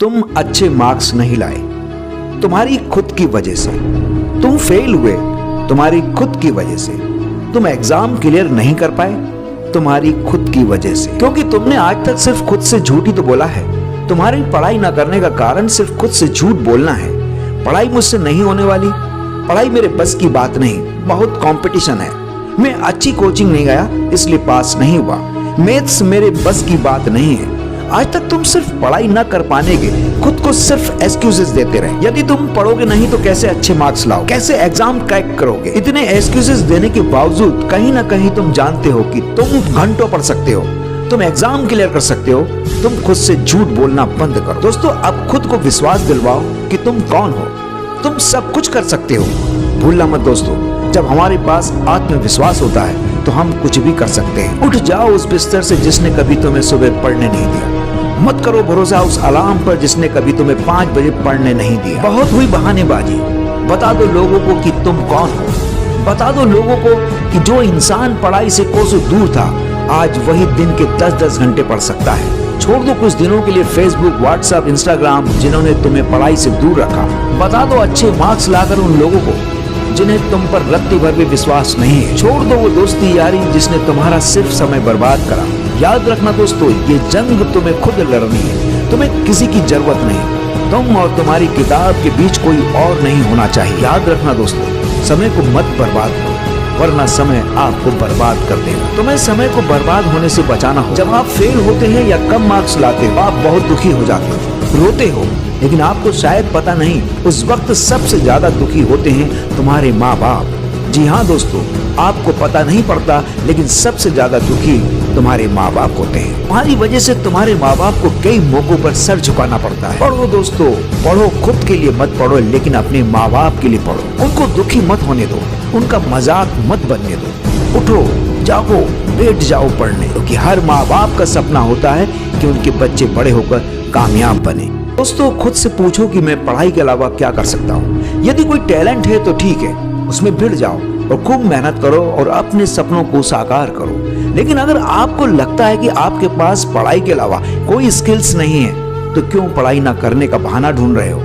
तुम अच्छे मार्क्स नहीं लाए तुम्हारी खुद की वजह से, तुम फेल हुए तुम्हारी खुद की वजह से, तुम एग्जाम क्लियर नहीं कर पाए तुम्हारी खुद की वजह से, क्योंकि तुमने आज तक सिर्फ खुद से झूठ ही तो बोला है। तुम्हारी पढ़ाई ना करने का कारण सिर्फ खुद से झूठ बोलना है। पढ़ाई मुझसे नहीं होने वाली, पढ़ाई मेरे बस की बात नहीं, बहुत कंपटीशन है, मैं अच्छी कोचिंग नहीं गया इसलिए पास नहीं हुआ, मैथ्स मेरे बस की बात नहीं है। आज तक तुम सिर्फ पढ़ाई न कर पाने के खुद को सिर्फ एक्सक्यूजेस देते रहे। यदि तुम पढ़ोगे नहीं तो कैसे अच्छे मार्क्स लाओ, कैसे एग्जाम क्रैक करोगे। इतने एक्सक्यूजेस देने के बावजूद कहीं ना कहीं तुम जानते हो कि तुम घंटों पढ़ सकते हो, तुम एग्जाम क्लियर कर सकते हो। तुम खुद से झूठ बोलना बंद करो। दोस्तों, अब खुद को विश्वास दिलवाओ कि तुम कौन हो, तुम सब कुछ कर सकते हो। भूलना मत दोस्तों, जब हमारे पास आत्मविश्वास होता है तो हम कुछ भी कर सकते हैं। उठ जाओ उस बिस्तर से जिसने कभी तुम्हें सुबह पढ़ने नहीं दिया। मत करो भरोसा उस अलार्म पर जिसने कभी तुम्हें 5 बजे पढ़ने नहीं दिया। बहुत हुई बहानेबाजी, बता दो लोगों को कि तुम कौन हो। बता दो लोगों को कि जो इंसान पढ़ाई से कोसों दूर था आज वही दिन के 10-10 घंटे पढ़ सकता है। छोड़ दो कुछ दिनों के लिए फेसबुक, व्हाट्सएप, इंस्टाग्राम जिन्होंने तुम्हें पढ़ाई से दूर रखा। बता दो अच्छे मार्क्स लाकर उन लोगों को जिन्हें तुम पर रत्ती भर भी विश्वास नहीं है। छोड़ दो वो दोस्ती यारी जिसने तुम्हारा सिर्फ समय बर्बाद करा। याद रखना दोस्तों, ये जंग तुम्हें खुद लड़नी है, तुम्हें किसी की जरूरत नहीं। तुम और तुम्हारी किताब के बीच कोई और नहीं होना चाहिए। याद रखना दोस्तों, समय को मत बर्बाद करो वरना समय आपको बर्बाद कर देगा। तुम्हें समय को बर्बाद होने से बचाना हो। जब आप फेल होते हैं या कम मार्क्स लाते हो आप बहुत दुखी हो जाते हो, रोते हो, लेकिन आपको शायद पता नहीं उस वक्त सबसे ज्यादा दुखी होते हैं तुम्हारे माँ बाप। जी हाँ दोस्तों, आपको पता नहीं पड़ता लेकिन सबसे ज्यादा दुखी तुम्हारे माँ बाप होते हैं। तुम्हारी वजह से तुम्हारे माँ बाप को कई मौकों पर सर झुकाना पड़ता है। पढ़ो दोस्तों, पढ़ो, खुद के लिए मत पढ़ो लेकिन अपने माँ बाप के लिए पढ़ो। उनको दुखी मत होने दो, उनका मजाक मत बनने दो। उठो, जागो, बैठ जाओ पढ़ने, क्योंकि हर माँ बाप का सपना होता है कि उनके बच्चे बड़े होकर कामयाब बने। दोस्तों, खुद से पूछो कि मैं पढ़ाई के अलावा क्या कर सकता हूँ। यदि कोई टैलेंट है तो ठीक है, उसमें भिड़ जाओ और खूब मेहनत करो और अपने सपनों को साकार करो। लेकिन अगर आपको लगता है कि आपके पास पढ़ाई के अलावा कोई स्किल्स नहीं है तो क्यों पढ़ाई ना करने का बहाना ढूंढ रहे हो।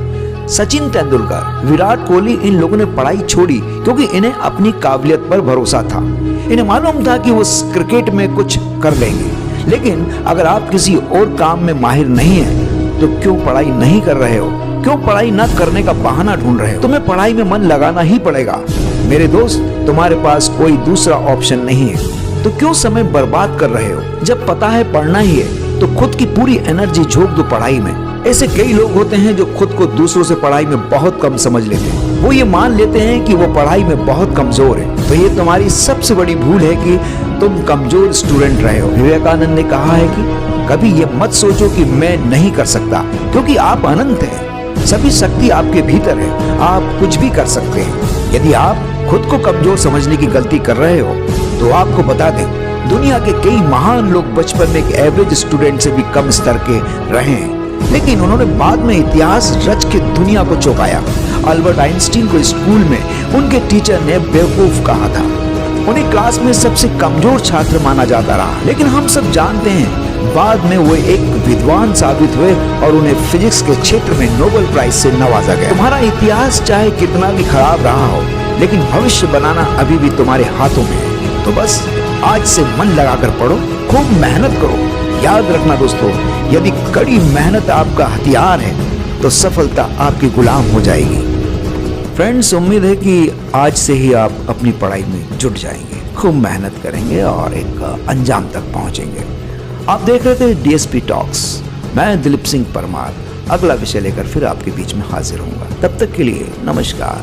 सचिन तेंदुलकर, विराट कोहली, इन लोगों ने पढ़ाई छोड़ी क्योंकि इन्हें अपनी काबिलियत पर भरोसा था। इन्हें मालूम था कि वो क्रिकेट में कुछ कर लेंगे। लेकिन अगर आप किसी और काम में माहिर नहीं है तो क्यों पढ़ाई नहीं कर रहे हो, क्यों पढ़ाई न करने का बहाना ढूंढ रहे हो। तुम्हें पढ़ाई में मन लगाना ही पड़ेगा मेरे दोस्त, तुम्हारे पास कोई दूसरा ऑप्शन नहीं है। तो क्यों समय बर्बाद कर रहे हो। जब पता है पढ़ना ही है तो खुद की पूरी एनर्जी झोंक दो पढ़ाई में। ऐसे कई लोग होते हैं जो खुद को दूसरों से पढ़ाई में बहुत कम समझ लेते हैं। वो ये मान लेते हैं कि वो पढ़ाई में बहुत कमजोर है। तो ये तुम्हारी सबसे बड़ी भूल है कि तुम कमजोर स्टूडेंट रहे हो। विवेकानंद ने कहा है कि कभी ये मत सोचो कि मैं नहीं कर सकता, क्योंकि आप अनंत हैं। सभी शक्ति आपके भीतर है, आप कुछ भी कर सकते हैं। यदि आप खुद को कमजोर समझने की गलती कर रहे हो तो आपको बता दें, दुनिया के कई महान लोग बचपन में एक एवरेज स्टूडेंट से भी कम स्तर के रहे हैं, लेकिन उन्होंने बाद में इतिहास रच के दुनिया को चौंकाया। अल्बर्ट आइंस्टीन को स्कूल में उनके टीचर ने बेवकूफ कहा था। उन्हें क्लास में सबसे कमजोर छात्र माना जाता रहा, लेकिन हम सब जानते हैं बाद में वो एक विद्वान साबित हुए और उन्हें फिजिक्स के क्षेत्र में नोबेल प्राइज से नवाजा गया। तुम्हारा इतिहास चाहे कितना भी खराब रहा हो लेकिन भविष्य बनाना अभी भी तुम्हारे हाथों में है। तो बस आज से मन लगाकर पढ़ो, खूब मेहनत करो। याद रखना दोस्तों, यदि कड़ी मेहनत आपका हथियार है तो सफलता आपकी गुलाम हो जाएगी। फ्रेंड्स, उम्मीद है कि आज से ही आप अपनी पढ़ाई में जुट जाएंगे, खूब मेहनत करेंगे और एक अंजाम तक पहुंचेंगे। आप देख रहे थे DSP टॉक्स। मैं दिलीप सिंह परमार अगला विषय लेकर फिर आपके बीच में हाजिर होऊंगा। तब तक के लिए नमस्कार।